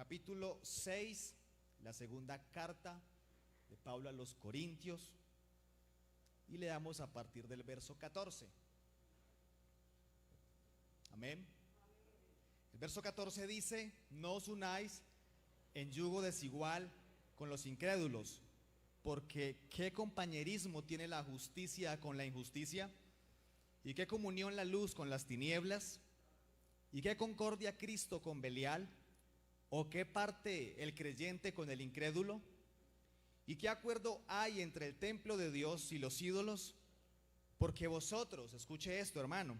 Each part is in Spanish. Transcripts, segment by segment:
capítulo 6, la segunda carta de Pablo a los Corintios, y leamos a partir del verso 14. Amén. El verso 14 dice: no os unáis en yugo desigual con los incrédulos, porque ¿qué compañerismo tiene la justicia con la injusticia? ¿Y qué comunión la luz con las tinieblas? ¿Y qué concordia Cristo con Belial? ¿O qué parte el creyente con el incrédulo? ¿Y qué acuerdo hay entre el templo de Dios y los ídolos? Porque vosotros, escuche esto, hermano,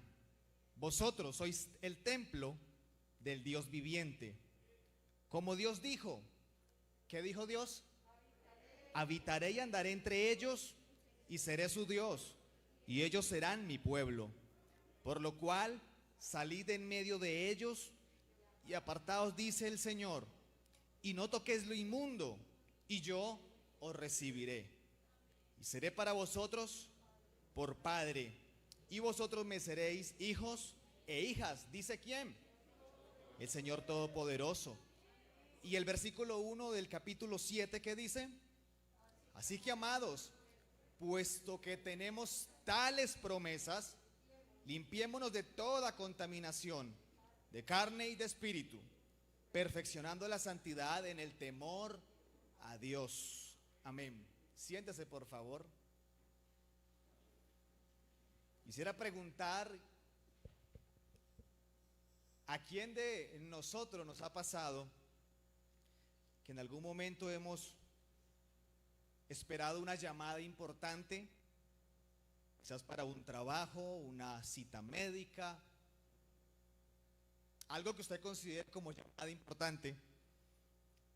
vosotros sois el templo del Dios viviente. Como Dios dijo, ¿qué dijo Dios? Habitaré y andaré entre ellos y seré su Dios, y ellos serán mi pueblo. Por lo cual, salid en medio de ellos y apartaos, dice el Señor, y no toquéis lo inmundo, y yo os recibiré. Y seré para vosotros por padre, y vosotros me seréis hijos e hijas. ¿Dice quién? El Señor Todopoderoso. Y el versículo 1 del capítulo 7, ¿qué dice? Así que, amados, puesto que tenemos tales promesas, limpiémonos de toda contaminación, de carne y de espíritu, perfeccionando la santidad en el temor a Dios. Amén. Siéntese, por favor. Quisiera preguntar, ¿a quién de nosotros nos ha pasado que en algún momento hemos esperado una llamada importante, quizás para un trabajo, una cita médica, algo que usted considere como llamada importante,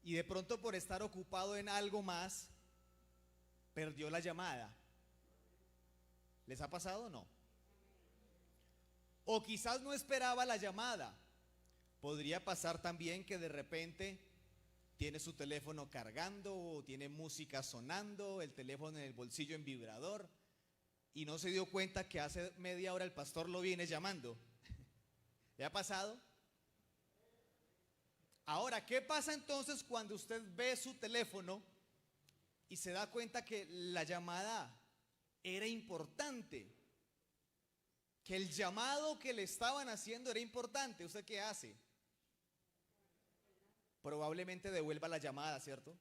y de pronto por estar ocupado en algo más, perdió la llamada? ¿Les ha pasado o no? O quizás no esperaba la llamada. Podría pasar también que de repente tiene su teléfono cargando o tiene música sonando, el teléfono en el bolsillo en vibrador, y no se dio cuenta que hace media hora el pastor lo viene llamando. ¿Le ha pasado? Ahora, ¿qué pasa entonces cuando usted ve su teléfono y se da cuenta que la llamada era importante? Que el llamado que le estaban haciendo era importante. ¿Usted qué hace? Probablemente devuelva la llamada, ¿cierto?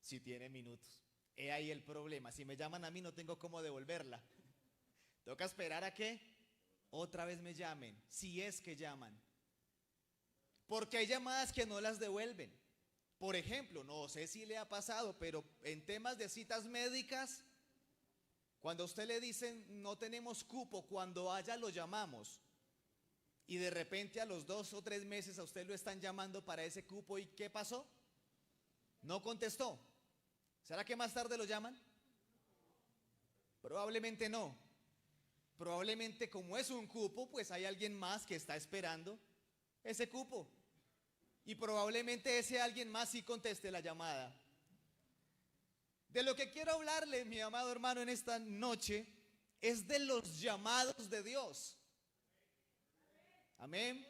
Si tiene minutos. He ahí el problema. Si me llaman a mí, no tengo cómo devolverla. Toca esperar a que otra vez me llamen, si es que llaman. Porque hay llamadas que no las devuelven. Por ejemplo, no sé si le ha pasado, pero en temas de citas médicas, cuando a usted le dicen no tenemos cupo, cuando haya lo llamamos, y de repente a los 2 o 3 meses a usted lo están llamando para ese cupo, ¿y qué pasó? No contestó. ¿Será que más tarde lo llaman? Probablemente no. Probablemente, como es un cupo, pues hay alguien más que está esperando ese cupo, y probablemente ese alguien más sí conteste la llamada. De lo que quiero hablarle, mi amado hermano, en esta noche es de los llamados de Dios. Amén.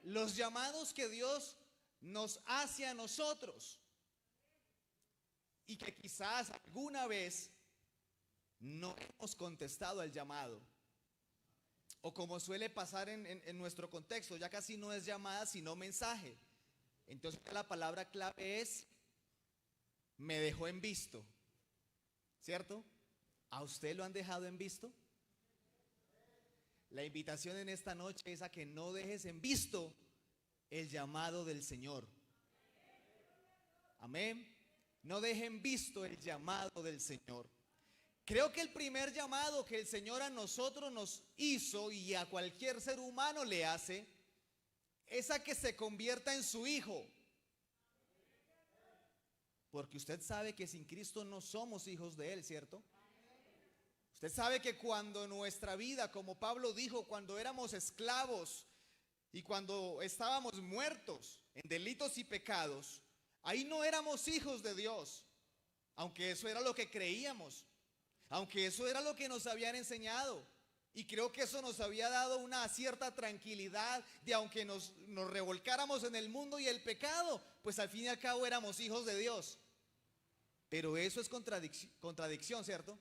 Los llamados que Dios nos hace a nosotros, y que quizás alguna vez no hemos contestado al llamado, o como suele pasar en nuestro contexto, ya casi no es llamada sino mensaje. Entonces la palabra clave es: me dejó en visto, ¿cierto? ¿A usted lo han dejado en visto? La invitación en esta noche es a que no dejes en visto el llamado del Señor. Amén. No dejen visto el llamado del Señor. Creo que el primer llamado que el Señor a nosotros nos hizo, y a cualquier ser humano le hace, es a que se convierta en su hijo. Porque usted sabe que sin Cristo no somos hijos de Él, ¿cierto? Usted sabe que cuando nuestra vida, como Pablo dijo, cuando éramos esclavos y cuando estábamos muertos en delitos y pecados, ahí no éramos hijos de Dios, aunque eso era lo que creíamos, aunque eso era lo que nos habían enseñado. Y creo que eso nos había dado una cierta tranquilidad de aunque nos revolcáramos en el mundo y el pecado, pues al fin y al cabo éramos hijos de Dios. Pero eso es contradicción, ¿cierto?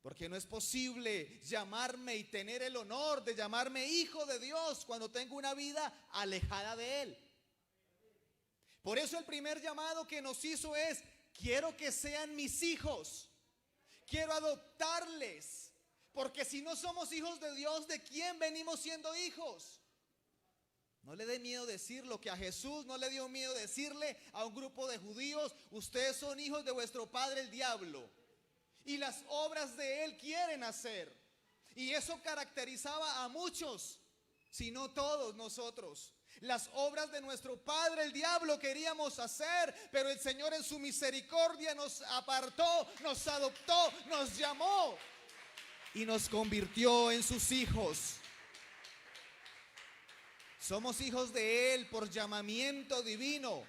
Porque no es posible llamarme y tener el honor de llamarme hijo de Dios cuando tengo una vida alejada de Él. Por eso el primer llamado que nos hizo es: quiero que sean mis hijos, quiero adoptarles. Porque si no somos hijos de Dios, ¿de quién venimos siendo hijos? No le dé miedo decirlo, que a Jesús no le dio miedo decirle a un grupo de judíos: ustedes son hijos de vuestro padre el diablo, y las obras de él quieren hacer. Y eso caracterizaba a muchos, si no todos nosotros. Las obras de nuestro padre el diablo queríamos hacer, pero el Señor en su misericordia nos apartó, nos adoptó, nos llamó y nos convirtió en sus hijos. Somos hijos de Él por llamamiento divino.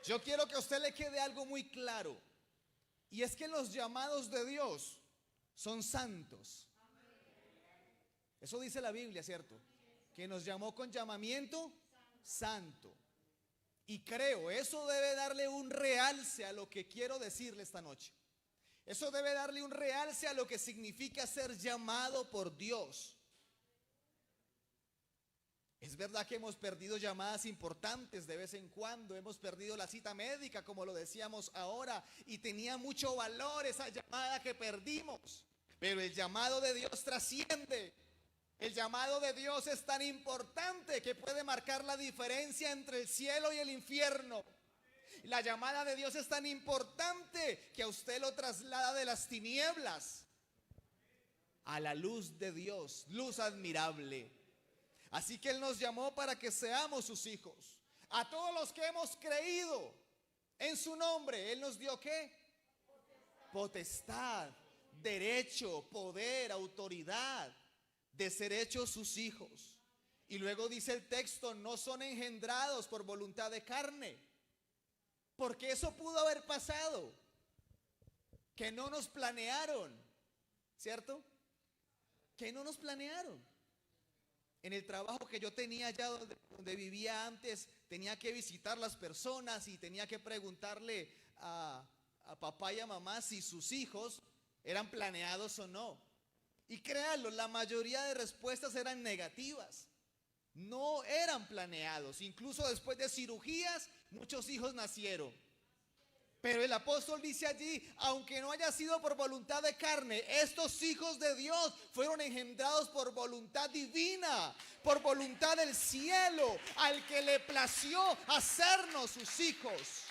Yo quiero que a usted le quede algo muy claro, y es que los llamados de Dios son santos. Eso dice la Biblia, ¿cierto? Que nos llamó con llamamiento santo. Y creo, eso debe darle un realce a lo que quiero decirle esta noche. Eso debe darle un realce a lo que significa ser llamado por Dios. Es verdad que hemos perdido llamadas importantes de vez en cuando. Hemos perdido la cita médica, como lo decíamos ahora, y tenía mucho valor esa llamada que perdimos. Pero el llamado de Dios trasciende. El llamado de Dios es tan importante que puede marcar la diferencia entre el cielo y el infierno. La llamada de Dios es tan importante que a usted lo traslada de las tinieblas a la luz de Dios, luz admirable. Así que Él nos llamó para que seamos sus hijos. A todos los que hemos creído en su nombre, Él nos dio ¿qué? Potestad, derecho, poder, autoridad de ser hechos sus hijos. Y luego dice el texto: no son engendrados por voluntad de carne. Porque eso pudo haber pasado, que no nos planearon, ¿cierto? Que no nos planearon. En el trabajo que yo tenía allá donde vivía antes, tenía que visitar las personas y tenía que preguntarle a papá y a mamá si sus hijos eran planeados o no. Y créanlo, la mayoría de respuestas eran negativas. No eran planeados. Incluso después de cirugías, muchos hijos nacieron. Pero el apóstol dice allí: aunque no haya sido por voluntad de carne, estos hijos de Dios fueron engendrados por voluntad divina, por voluntad del cielo, al que le plació hacernos sus hijos.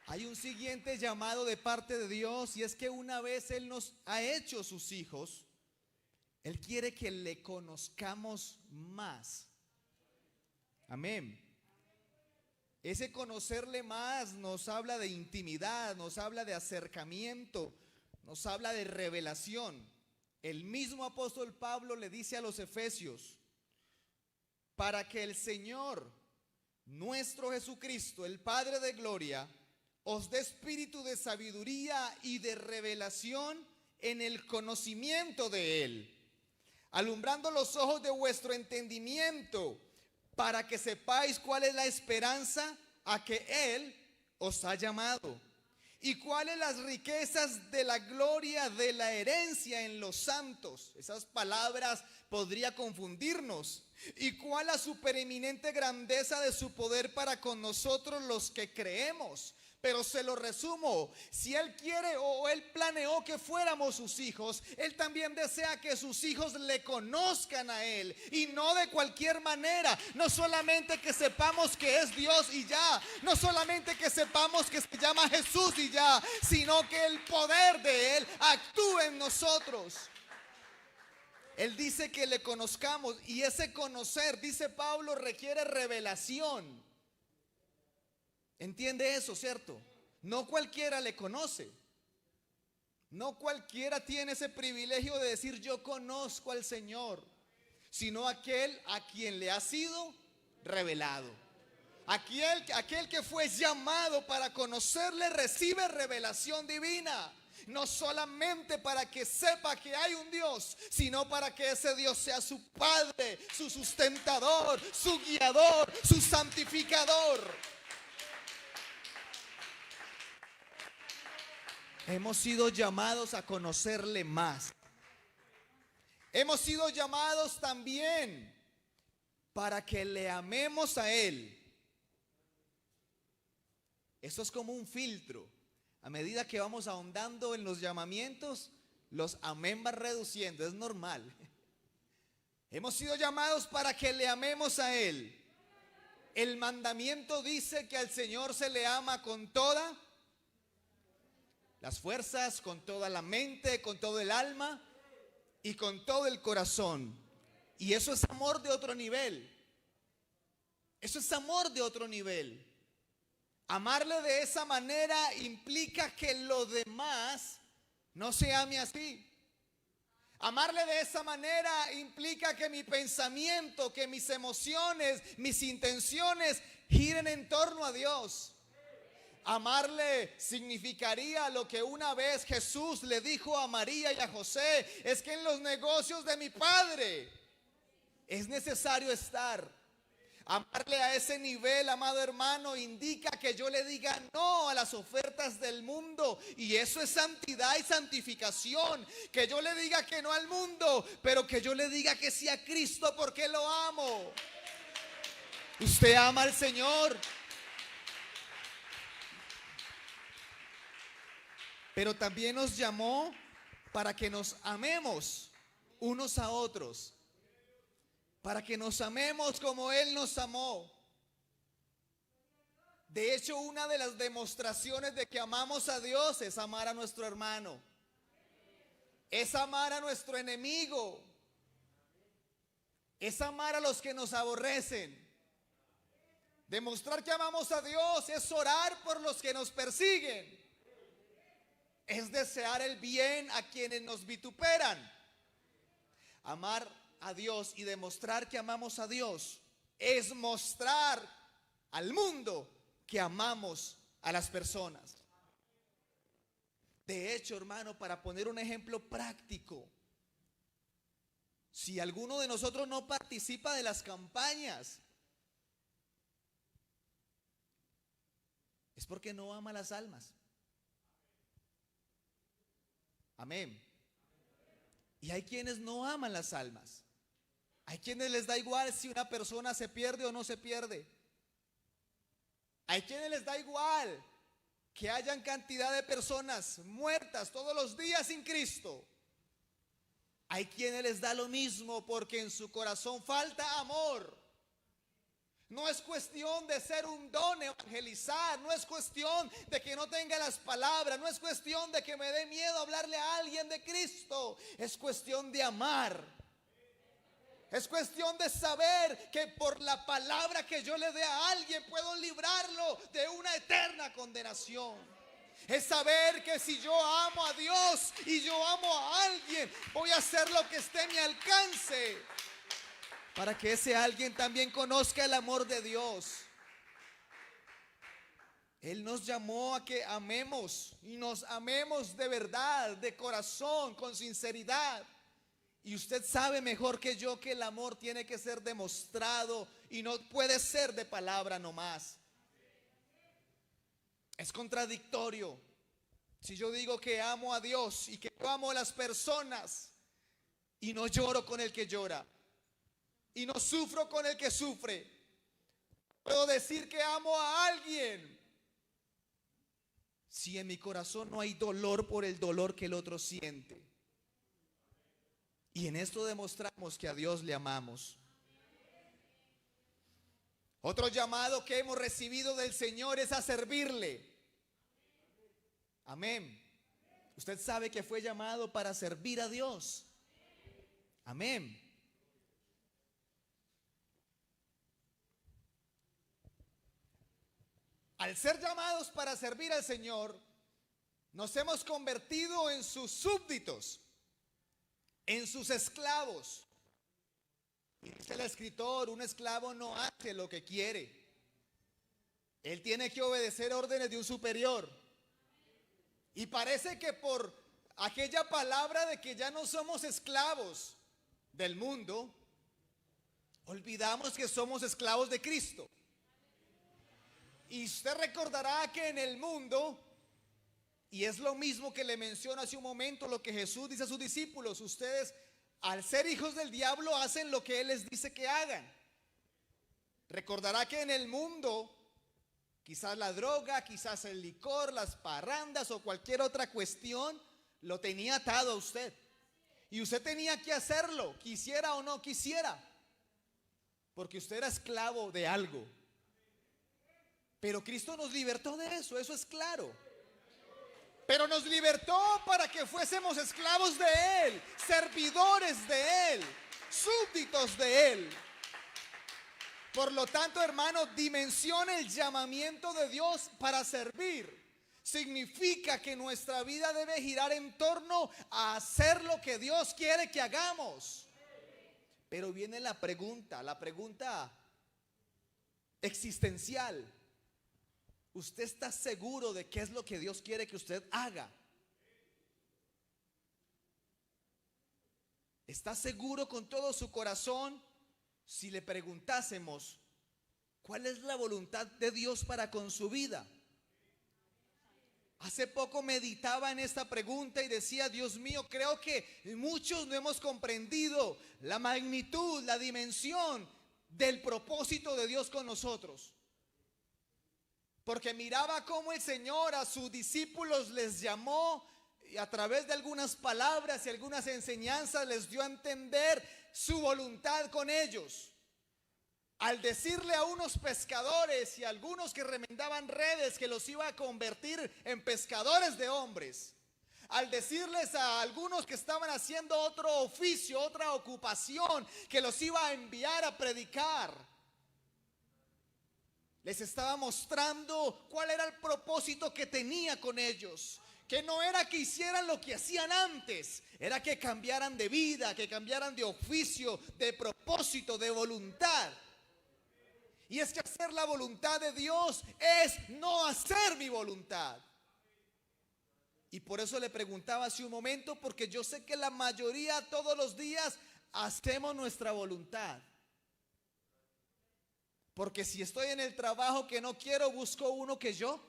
Hay un siguiente llamado de parte de Dios, y es que una vez Él nos ha hecho sus hijos, Él quiere que le conozcamos más. Amén. Ese conocerle más nos habla de intimidad, nos habla de acercamiento, nos habla de revelación. El mismo apóstol Pablo le dice a los efesios: para que el Señor, nuestro Jesucristo, el Padre de gloria, os dé espíritu de sabiduría y de revelación en el conocimiento de Él, alumbrando los ojos de vuestro entendimiento, para que sepáis cuál es la esperanza a que Él os ha llamado, y cuáles las riquezas de la gloria de la herencia en los santos. Esas palabras podría confundirnos. Y cuál la supereminente grandeza de su poder para con nosotros los que creemos. Pero se lo resumo: si Él quiere o Él planeó que fuéramos sus hijos, Él también desea que sus hijos le conozcan a Él, y no de cualquier manera. No solamente que sepamos que es Dios y ya, no solamente que sepamos que se llama Jesús y ya, sino que el poder de Él actúe en nosotros. Él dice que le conozcamos, y ese conocer, dice Pablo, requiere revelación. ¿Entiende eso, cierto? No cualquiera le conoce. No cualquiera tiene ese privilegio de decir: yo conozco al Señor, sino aquel a quien le ha sido revelado. Aquel que fue llamado para conocerle recibe revelación divina. no solamente para que sepa que hay un Dios, sino para que ese Dios sea su Padre, su sustentador, su guiador, su santificador. Hemos sido llamados a conocerle más. Hemos sido llamados también para que le amemos a Él. Eso es como un filtro. A medida que vamos ahondando en los llamamientos, los amén van reduciendo, es normal. Hemos sido llamados para que le amemos a Él. El mandamiento dice que al Señor se le ama con todas las fuerzas, con toda la mente, con todo el alma y con todo el corazón. Y eso es amor de otro nivel. Eso es amor de otro nivel. Amarle de esa manera implica que lo demás no se ame así. Amarle de esa manera implica que mi pensamiento, que mis emociones, mis intenciones giren en torno a Dios. Amarle significaría lo que una vez Jesús le dijo a María y a José: es que en los negocios de mi Padre es necesario estar. Amarle a ese nivel, amado hermano, indica que yo le diga no a las ofertas del mundo. Y eso es santidad y santificación. Que yo le diga que no al mundo, pero que yo le diga que sí a Cristo porque lo amo. ¿Usted ama al Señor? Pero también nos llamó para que nos amemos unos a otros. Para que nos amemos como Él nos amó. De hecho, una de las demostraciones de que amamos a Dios es amar a nuestro hermano. Es amar a nuestro enemigo. Es amar a los que nos aborrecen. Demostrar que amamos a Dios es orar por los que nos persiguen. Es desear el bien a quienes nos vituperan. Amar a Dios y demostrar que amamos a Dios es mostrar al mundo que amamos a las personas. De hecho, hermano, para poner un ejemplo práctico, si alguno de nosotros no participa de las campañas, es porque no ama las almas. Amén. Y hay quienes no aman las almas. Hay quienes les da igual si una persona se pierde o no se pierde. Hay quienes les da igual que hayan cantidad de personas muertas todos los días sin Cristo. Hay quienes les da lo mismo porque en su corazón falta amor. No es cuestión de ser un don evangelizar, no es cuestión de que no tenga las palabras, no es cuestión de que me dé miedo hablarle a alguien de Cristo, es cuestión de amar. Es cuestión de saber que por la palabra que yo le dé a alguien puedo librarlo de una eterna condenación. Es saber que si yo amo a Dios y yo amo a alguien, voy a hacer lo que esté en mi alcance para que ese alguien también conozca el amor de Dios. Él nos llamó a que amemos y nos amemos de verdad, de corazón, con sinceridad. Y usted sabe mejor que yo que el amor tiene que ser demostrado y no puede ser de palabra nomás. Es contradictorio si yo digo que amo a Dios y que yo amo a las personas y no lloro con el que llora y no sufro con el que sufre. Puedo decir que amo a alguien si en mi corazón no hay dolor por el dolor que el otro siente. Y en esto demostramos que a Dios le amamos. Otro llamado que hemos recibido del Señor es a servirle. Amén. Usted sabe que fue llamado para servir a Dios. Amén. Al ser llamados para servir al Señor, nos hemos convertido en sus súbditos, en sus esclavos. Y dice el escritor, un esclavo no hace lo que quiere. Él tiene que obedecer órdenes de un superior. Y parece que por aquella palabra de que ya no somos esclavos del mundo, olvidamos que somos esclavos de Cristo. Y usted recordará que en el mundo, y es lo mismo que le menciono hace un momento, lo que Jesús dice a sus discípulos: ustedes, al ser hijos del diablo, hacen lo que Él les dice que hagan. Recordará que en el mundo, quizás la droga, quizás el licor, las parrandas o cualquier otra cuestión lo tenía atado a usted. Y usted tenía que hacerlo, quisiera o no quisiera, porque usted era esclavo de algo. Pero Cristo nos libertó de eso es claro. Pero nos libertó para que fuésemos esclavos de Él, servidores de Él, súbditos de Él. Por lo tanto, hermano, dimensione el llamamiento de Dios para servir. Significa que nuestra vida debe girar en torno a hacer lo que Dios quiere que hagamos. Pero viene la pregunta existencial. ¿Usted está seguro de qué es lo que Dios quiere que usted haga? ¿Está seguro con todo su corazón? Si le preguntásemos, ¿cuál es la voluntad de Dios para con su vida? Hace poco meditaba en esta pregunta y decía: Dios mío, creo que muchos no hemos comprendido la magnitud, la dimensión del propósito de Dios con nosotros. Porque miraba cómo el Señor a sus discípulos les llamó y a través de algunas palabras y algunas enseñanzas les dio a entender su voluntad con ellos. Al decirle a unos pescadores y a algunos que remendaban redes que los iba a convertir en pescadores de hombres, al decirles a algunos que estaban haciendo otro oficio, otra ocupación, que los iba a enviar a predicar, les estaba mostrando cuál era el propósito que tenía con ellos. Que no era que hicieran lo que hacían antes, era que cambiaran de vida, que cambiaran de oficio, de propósito, de voluntad. Y es que hacer la voluntad de Dios es no hacer mi voluntad. Y por eso le preguntaba hace un momento, porque yo sé que la mayoría todos los días hacemos nuestra voluntad. Porque si estoy en el trabajo que no quiero, busco uno que yo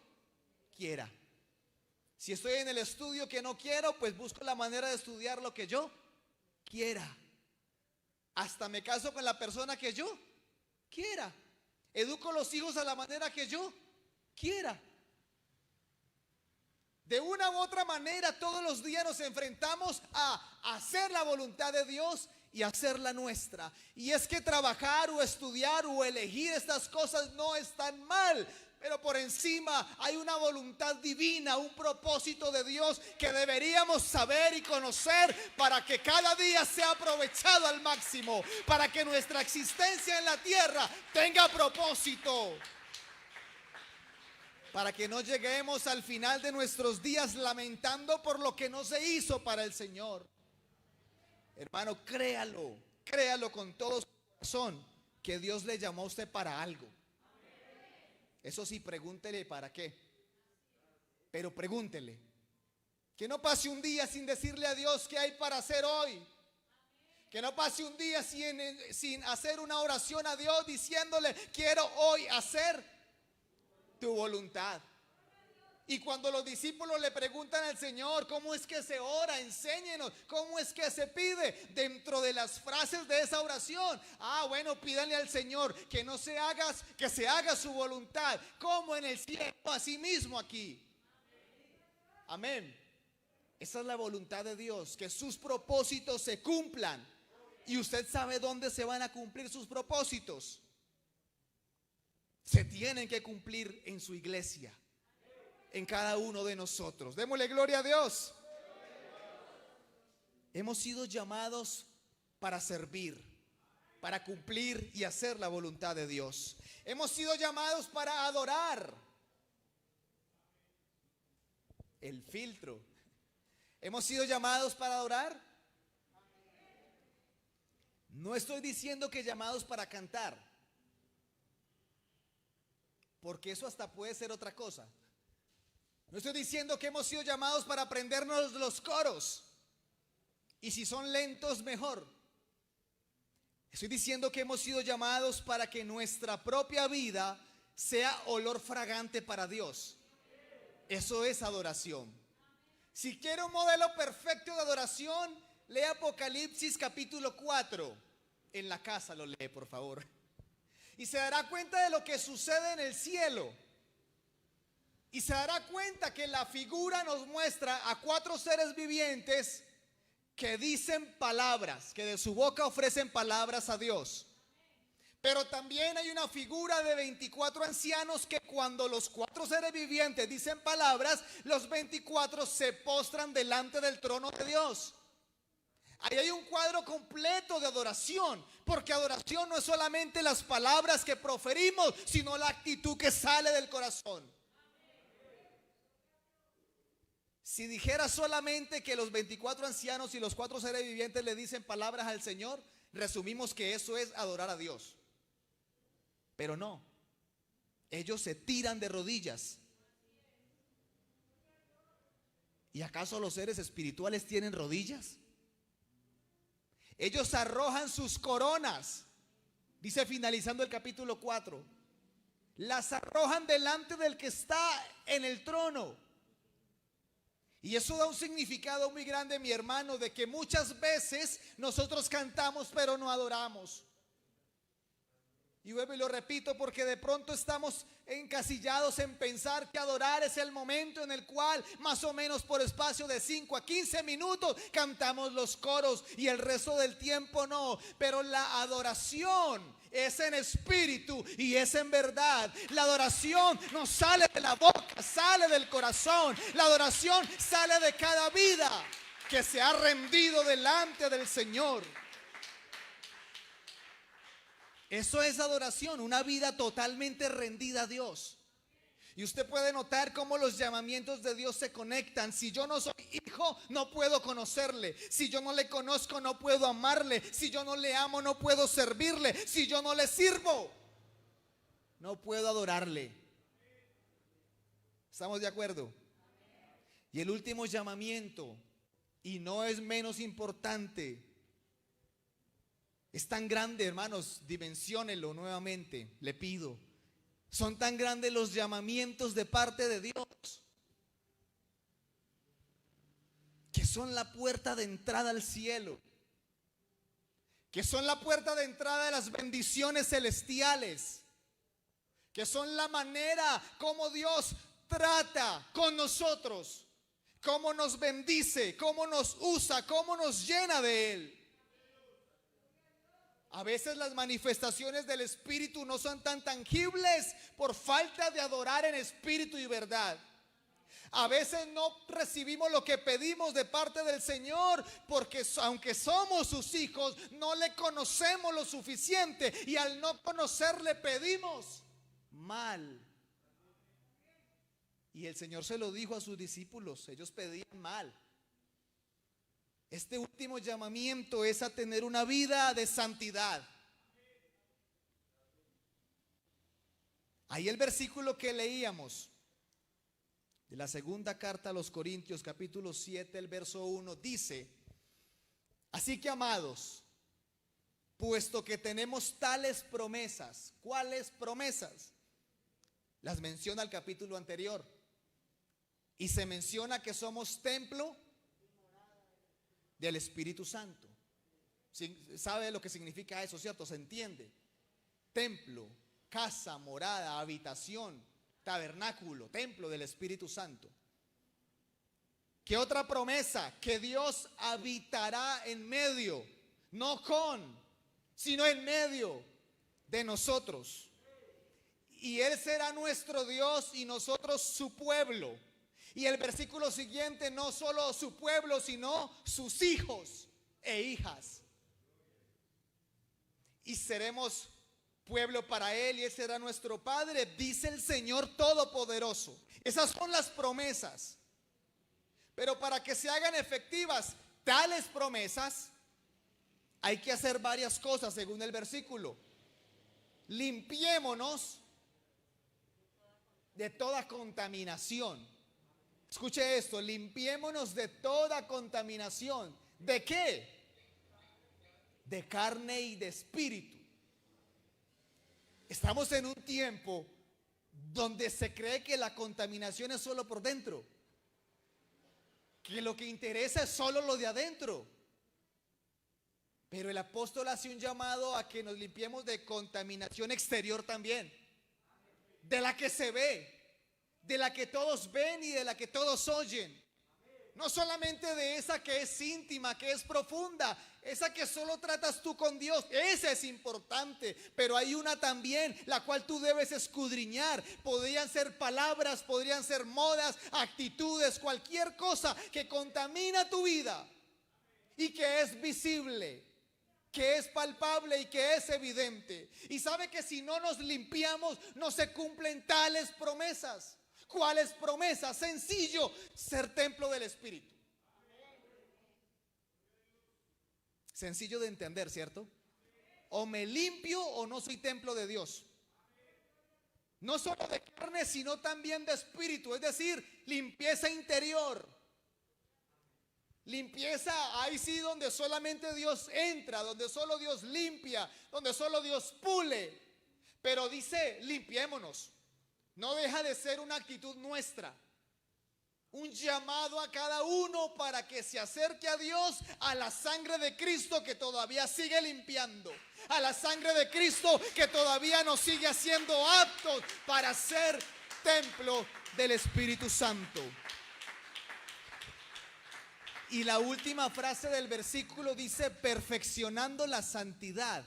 quiera. Si estoy en el estudio que no quiero, pues busco la manera de estudiar lo que yo quiera. Hasta me caso con la persona que yo quiera. Educo los hijos a la manera que yo quiera. De una u otra manera, todos los días nos enfrentamos a hacer la voluntad de Dios y hacer la nuestra. Y es que trabajar o estudiar o elegir estas cosas no están mal, pero por encima hay una voluntad divina, un propósito de Dios que deberíamos saber y conocer para que cada día sea aprovechado al máximo, para que nuestra existencia en la tierra tenga propósito, para que no lleguemos al final de nuestros días lamentando por lo que no se hizo para el Señor. Hermano, créalo con todo su corazón, que Dios le llamó a usted para algo. Eso sí, pregúntele para qué. Pero pregúntele. Que no pase un día sin decirle a Dios qué hay para hacer hoy. Que no pase un día sin hacer una oración a Dios diciéndole: quiero hoy hacer tu voluntad. Y cuando los discípulos le preguntan al Señor: ¿cómo es que se ora? Enséñenos, ¿cómo es que se pide? Dentro de las frases de esa oración: bueno, pídanle al Señor que se haga su voluntad, como en el cielo, así mismo aquí. Amén. Esa es la voluntad de Dios, que sus propósitos se cumplan. Y usted sabe dónde se van a cumplir sus propósitos. Se tienen que cumplir en su iglesia, en cada uno de nosotros. Démosle gloria a Dios. Hemos sido llamados para servir, para cumplir y hacer la voluntad de Dios. Hemos sido llamados para adorar. El filtro. Hemos sido llamados para adorar. No estoy diciendo que llamados para cantar, porque eso hasta puede ser otra cosa. No estoy diciendo que hemos sido llamados para aprendernos los coros. Y si son lentos, mejor. Estoy diciendo que hemos sido llamados para que nuestra propia vida sea olor fragante para Dios. Eso es adoración. Si quiere un modelo perfecto de adoración, lee Apocalipsis capítulo 4. En la casa lo lee, por favor. Y se dará cuenta de lo que sucede en el cielo. Y se dará cuenta que la figura nos muestra a 4 seres vivientes que dicen palabras, que de su boca ofrecen palabras a Dios. Pero también hay una figura de 24 ancianos que cuando los 4 seres vivientes dicen palabras, los 24 se postran delante del trono de Dios. Ahí hay un cuadro completo de adoración, porque adoración no es solamente las palabras que proferimos, sino la actitud que sale del corazón. Si dijera solamente que los 24 ancianos y los 4 seres vivientes le dicen palabras al Señor, resumimos que eso es adorar a Dios. Pero no, ellos se tiran de rodillas. ¿Y acaso los seres espirituales tienen rodillas? Ellos arrojan sus coronas, dice finalizando el capítulo 4. Las arrojan delante del que está en el trono. Y eso da un significado muy grande, mi hermano, de que muchas veces nosotros cantamos pero no adoramos. Y vuelvo y lo repito porque de pronto estamos encasillados en pensar que adorar es el momento en el cual más o menos por espacio de 5 a 15 minutos cantamos los coros y el resto del tiempo no. Pero la adoración es en espíritu y es en verdad. La adoración no sale de la boca, sale del corazón. La adoración sale de cada vida que se ha rendido delante del Señor. Eso es adoración, una vida totalmente rendida a Dios. Y usted puede notar cómo los llamamientos de Dios se conectan. Si yo no soy hijo, no puedo conocerle. Si yo no le conozco, no puedo amarle. Si yo no le amo, no puedo servirle. Si yo no le sirvo, no puedo adorarle. ¿Estamos de acuerdo? Y el último llamamiento, y no es menos importante, es tan grande, hermanos, dimensiónelo nuevamente, le pido. Son tan grandes los llamamientos de parte de Dios, que son la puerta de entrada al cielo, que son la puerta de entrada de las bendiciones celestiales, que son la manera como Dios trata con nosotros, cómo nos bendice, cómo nos usa, cómo nos llena de Él. A veces las manifestaciones del Espíritu no son tan tangibles por falta de adorar en espíritu y verdad. A veces no recibimos lo que pedimos de parte del Señor porque aunque somos sus hijos, no le conocemos lo suficiente y al no conocerle pedimos mal. Y el Señor se lo dijo a sus discípulos, ellos pedían mal. Este último llamamiento es a tener una vida de santidad. Ahí el versículo que leíamos de la segunda carta a los Corintios, capítulo 7, el verso 1, dice: así que, amados, puesto que tenemos tales promesas. ¿Cuáles promesas? Las menciona el capítulo anterior. Y se menciona que somos templo del Espíritu Santo. ¿Sabe lo que significa eso, cierto? ¿Se entiende? Templo, casa, morada, habitación, tabernáculo, templo del Espíritu Santo. ¿Qué otra promesa? Que Dios habitará en medio, no con, sino en medio de nosotros. Y Él será nuestro Dios y nosotros su pueblo. Y el versículo siguiente, no solo su pueblo, sino sus hijos e hijas. Y seremos pueblo para Él y Él será nuestro Padre, dice el Señor Todopoderoso. Esas son las promesas. Pero para que se hagan efectivas tales promesas, hay que hacer varias cosas según el versículo. Limpiémonos de toda contaminación. Escuche esto, limpiémonos de toda contaminación. ¿De qué? De carne y de espíritu. Estamos en un tiempo donde se cree que la contaminación es solo por dentro, que lo que interesa es solo lo de adentro. Pero el apóstol hace un llamado a que nos limpiemos de contaminación exterior también, de la que se ve, de la que todos ven y de la que todos oyen. No solamente de esa que es íntima, que es profunda, esa que solo tratas tú con Dios, esa es importante, pero hay una también la cual tú debes escudriñar. Podrían ser palabras, podrían ser modas, actitudes, cualquier cosa que contamina tu vida y que es visible, que es palpable y que es evidente. Y sabe que si no nos limpiamos, no se cumplen tales promesas. ¿Cuáles promesas? Sencillo, ser templo del Espíritu. Sencillo de entender, ¿cierto? O me limpio o no soy templo de Dios. No solo de carne, sino también de espíritu, es decir, limpieza interior. Limpieza ahí sí donde solamente Dios entra, donde solo Dios limpia, donde solo Dios pule. Pero dice, limpiémonos. No deja de ser una actitud nuestra, un llamado a cada uno para que se acerque a Dios, a la sangre de Cristo que todavía sigue limpiando, a la sangre de Cristo que todavía nos sigue haciendo aptos para ser templo del Espíritu Santo. Y la última frase del versículo dice, perfeccionando la santidad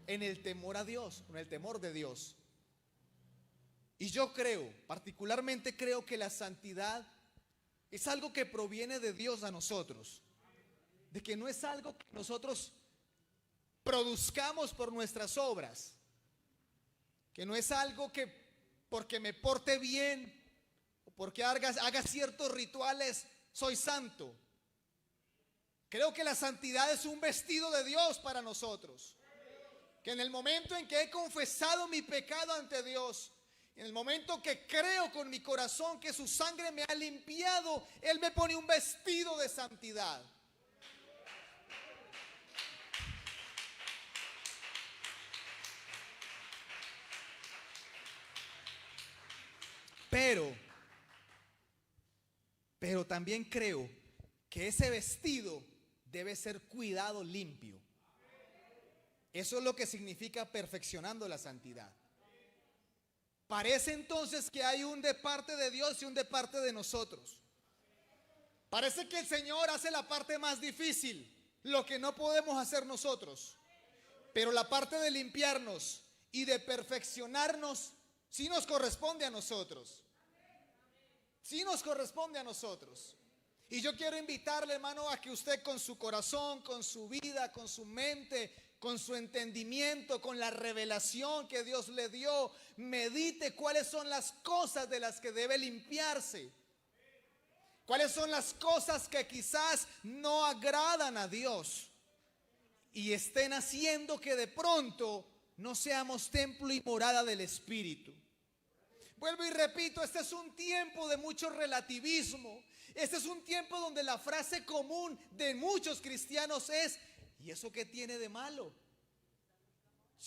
en el temor a Dios, en el temor de Dios. Y yo creo, particularmente creo que la santidad es algo que proviene de Dios a nosotros. De que no es algo que nosotros produzcamos por nuestras obras. Que no es algo que porque me porte bien o porque haga ciertos rituales soy santo. Creo que la santidad es un vestido de Dios para nosotros. Que en el momento en que he confesado mi pecado ante Dios, en el momento que creo con mi corazón que su sangre me ha limpiado, Él me pone un vestido de santidad. Pero también creo que ese vestido debe ser cuidado, limpio. Eso es lo que significa perfeccionando la santidad. Parece entonces que hay un de parte de Dios y un de parte de nosotros. Parece que el Señor hace la parte más difícil, lo que no podemos hacer nosotros. Pero la parte de limpiarnos y de perfeccionarnos sí nos corresponde a nosotros. Sí nos corresponde a nosotros. Y yo quiero invitarle, hermano, a que usted con su corazón, con su vida, con su mente, con su entendimiento, con la revelación que Dios le dio, medite cuáles son las cosas de las que debe limpiarse. Cuáles son las cosas que quizás no agradan a Dios y estén haciendo que de pronto no seamos templo y morada del Espíritu. Vuelvo y repito, este es un tiempo de mucho relativismo. Este es un tiempo donde la frase común de muchos cristianos es: ¿y eso qué tiene de malo?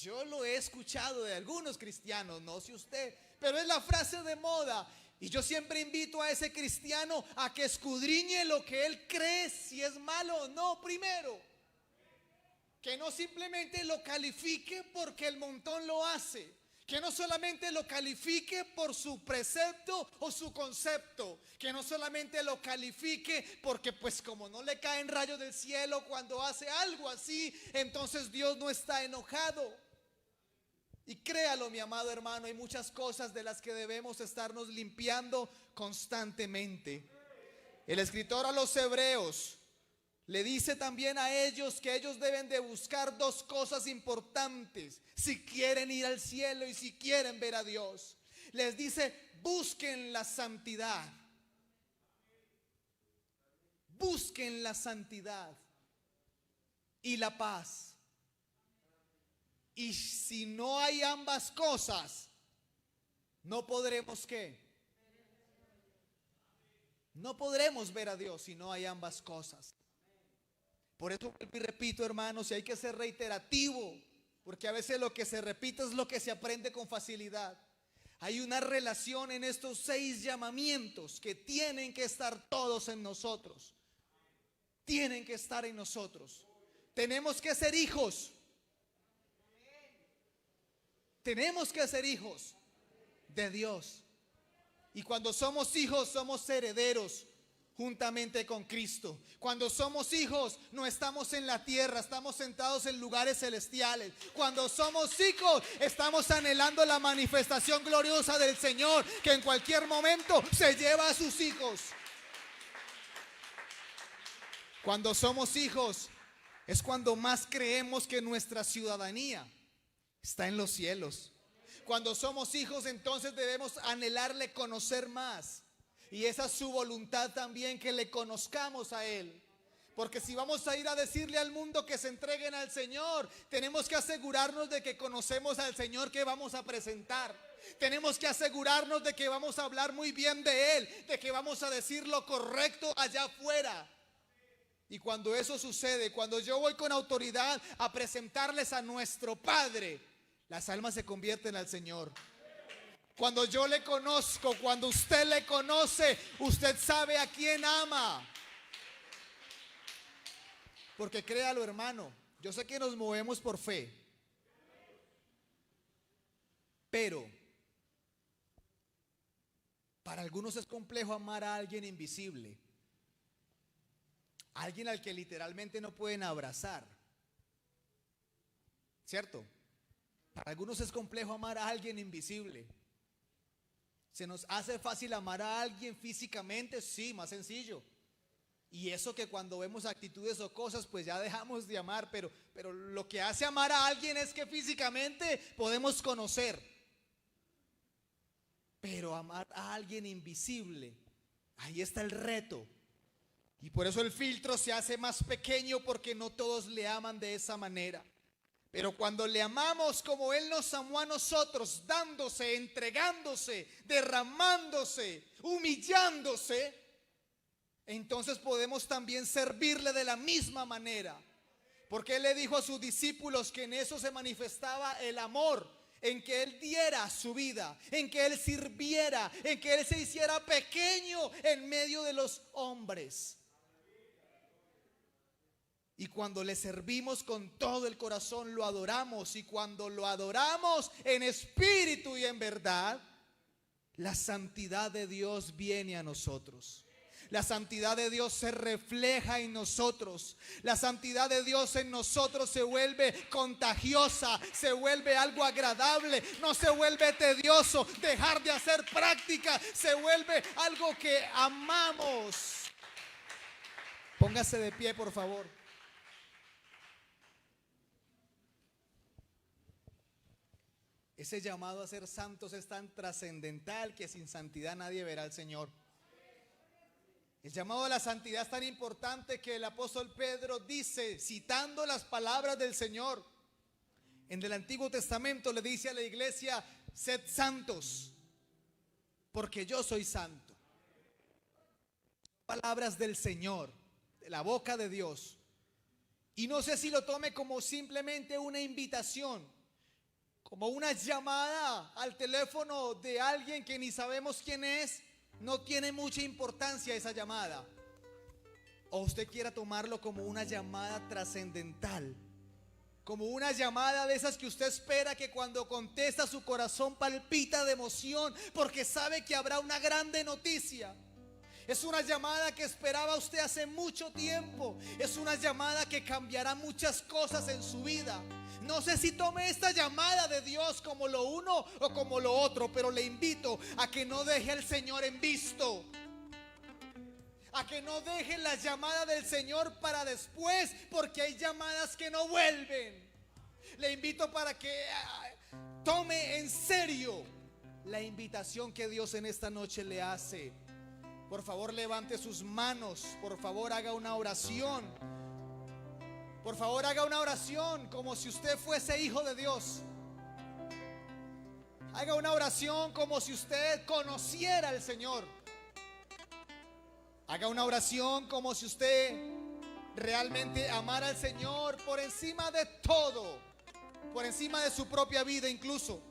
Yo lo he escuchado de algunos cristianos, no sé usted, pero es la frase de moda. Y yo siempre invito a ese cristiano a que escudriñe lo que él cree, si es malo o no primero. Que no simplemente lo califique porque el montón lo hace. Que no solamente lo califique por su precepto o su concepto. Que no solamente lo califique porque pues como no le caen rayos del cielo cuando hace algo así, entonces Dios no está enojado. Y créalo, mi amado hermano, hay muchas cosas de las que debemos estarnos limpiando constantemente. El escritor a los Hebreos le dice también a ellos que ellos deben de buscar dos cosas importantes si quieren ir al cielo y si quieren ver a Dios. Les dice: busquen la santidad. Busquen la santidad y la paz. Y si no hay ambas cosas, no podremos ¿qué? No podremos ver a Dios si no hay ambas cosas. Por eso vuelvo y repito, hermanos, y hay que ser reiterativo, porque a veces lo que se repite es lo que se aprende con facilidad. Hay una relación en estos 6 llamamientos que tienen que estar todos en nosotros. Tienen que estar en nosotros. Tenemos que ser hijos. Tenemos que ser hijos de Dios. Y cuando somos hijos, somos herederos juntamente con Cristo. Cuando somos hijos, no estamos en la tierra, estamos sentados en lugares celestiales. Cuando somos hijos, estamos anhelando la manifestación gloriosa del Señor, que en cualquier momento se lleva a sus hijos. Cuando somos hijos, es cuando más creemos que nuestra ciudadanía está en los cielos. Cuando somos hijos, entonces debemos anhelarle conocer más. Y esa es su voluntad también, que le conozcamos a Él. Porque si vamos a ir a decirle al mundo que se entreguen al Señor, tenemos que asegurarnos de que conocemos al Señor que vamos a presentar. Tenemos que asegurarnos de que vamos a hablar muy bien de Él, de que vamos a decir lo correcto allá afuera. Y cuando eso sucede, cuando yo voy con autoridad a presentarles a nuestro Padre, las almas se convierten al Señor. Cuando yo le conozco, cuando usted le conoce, usted sabe a quién ama. Porque créalo, hermano, yo sé que nos movemos por fe, pero para algunos es complejo amar a alguien invisible, alguien al que literalmente no pueden abrazar, ¿cierto? Para algunos es complejo amar a alguien invisible. ¿Se nos hace fácil amar a alguien físicamente? Sí, más sencillo. Y eso que cuando vemos actitudes o cosas, pues ya dejamos de amar. Pero lo que hace amar a alguien es que físicamente podemos conocer. Pero amar a alguien invisible, ahí está el reto. Y por eso el filtro se hace más pequeño, porque no todos le aman de esa manera. Pero cuando le amamos como Él nos amó a nosotros, dándose, entregándose, derramándose, humillándose, entonces podemos también servirle de la misma manera. Porque Él le dijo a sus discípulos que en eso se manifestaba el amor, en que Él diera su vida, en que Él sirviera, en que Él se hiciera pequeño en medio de los hombres. Y cuando le servimos con todo el corazón, lo adoramos. Y cuando lo adoramos en espíritu y en verdad, la santidad de Dios viene a nosotros. La santidad de Dios se refleja en nosotros. La santidad de Dios en nosotros se vuelve contagiosa, se vuelve algo agradable, no se vuelve tedioso. Dejar de hacer práctica se vuelve algo que amamos. Póngase de pie, por favor. Ese llamado a ser santos es tan trascendental que sin santidad nadie verá al Señor. El llamado a la santidad es tan importante que el apóstol Pedro dice, citando las palabras del Señor, en el Antiguo Testamento le dice a la iglesia: sed santos, porque yo soy santo. Palabras del Señor, de la boca de Dios. Y no sé si lo tome como simplemente una invitación, como una llamada al teléfono de alguien que ni sabemos quién es. No tiene mucha importancia esa llamada. O usted quiera tomarlo como una llamada trascendental, como una llamada de esas que usted espera que cuando contesta su corazón palpita de emoción, porque sabe que habrá una grande noticia. Es una llamada que esperaba usted hace mucho tiempo. Es una llamada que cambiará muchas cosas en su vida. No sé si tome esta llamada de Dios como lo uno o como lo otro, pero le invito a que no deje al Señor en visto, a que no deje la llamada del Señor para después, porque hay llamadas que no vuelven. Le invito para que tome en serio la invitación que Dios en esta noche le hace. Por favor, levante sus manos. Por favor, haga una oración. Por favor, haga una oración como si usted fuese hijo de Dios. Haga una oración como si usted conociera al Señor. Haga una oración como si usted realmente amara al Señor por encima de todo, por encima de su propia vida incluso.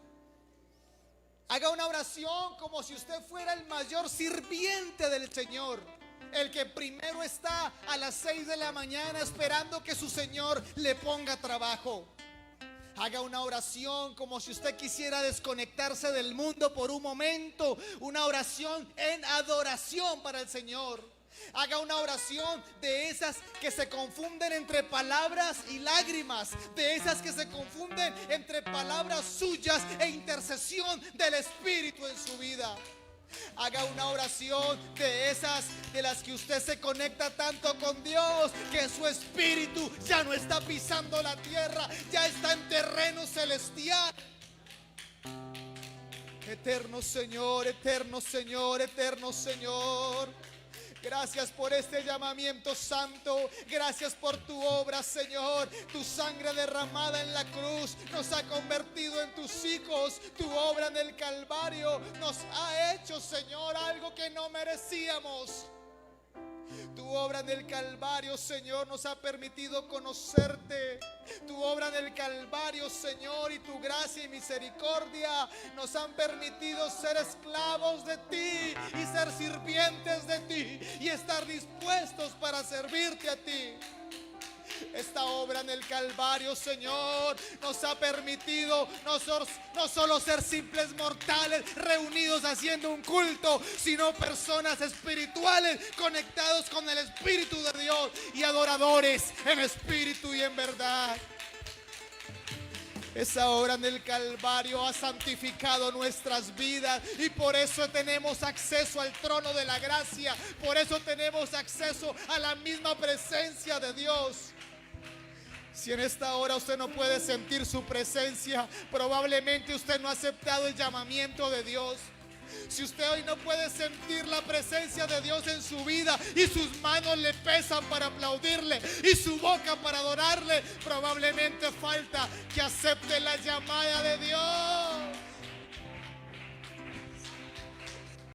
Haga una oración como si usted fuera el mayor sirviente del Señor, el que primero está a las 6 de la mañana esperando que su Señor le ponga trabajo. Haga una oración como si usted quisiera desconectarse del mundo por un momento, una oración en adoración para el Señor. Haga una oración de esas que se confunden entre palabras y lágrimas, de esas que se confunden entre palabras suyas e intercesión del Espíritu en su vida. Haga una oración de esas de las que usted se conecta tanto con Dios que su espíritu ya no está pisando la tierra, ya está en terreno celestial. Eterno Señor, eterno Señor, eterno Señor, gracias por este llamamiento santo. Gracias por tu obra, Señor. Tu sangre derramada en la cruz nos ha convertido en tus hijos. Tu obra en el Calvario nos ha hecho, Señor, algo que no merecíamos. Tu obra en el Calvario, Señor, nos ha permitido conocerte. Tu obra en el Calvario, Señor, y tu gracia y misericordia nos han permitido ser esclavos de ti y ser sirvientes de ti y estar dispuestos para servirte a ti. Esta obra en el Calvario, Señor, nos ha permitido no solo ser simples mortales reunidos haciendo un culto, sino personas espirituales conectados con el Espíritu de Dios y adoradores en espíritu y en verdad. Esa obra en el Calvario ha santificado nuestras vidas y por eso tenemos acceso al trono de la gracia. Por eso tenemos acceso a la misma presencia de Dios. Si en esta hora usted no puede sentir su presencia, probablemente usted no ha aceptado el llamamiento de Dios. Si usted hoy no puede sentir la presencia de Dios en su vida y sus manos le pesan para aplaudirle y su boca para adorarle, probablemente falta que acepte la llamada de Dios.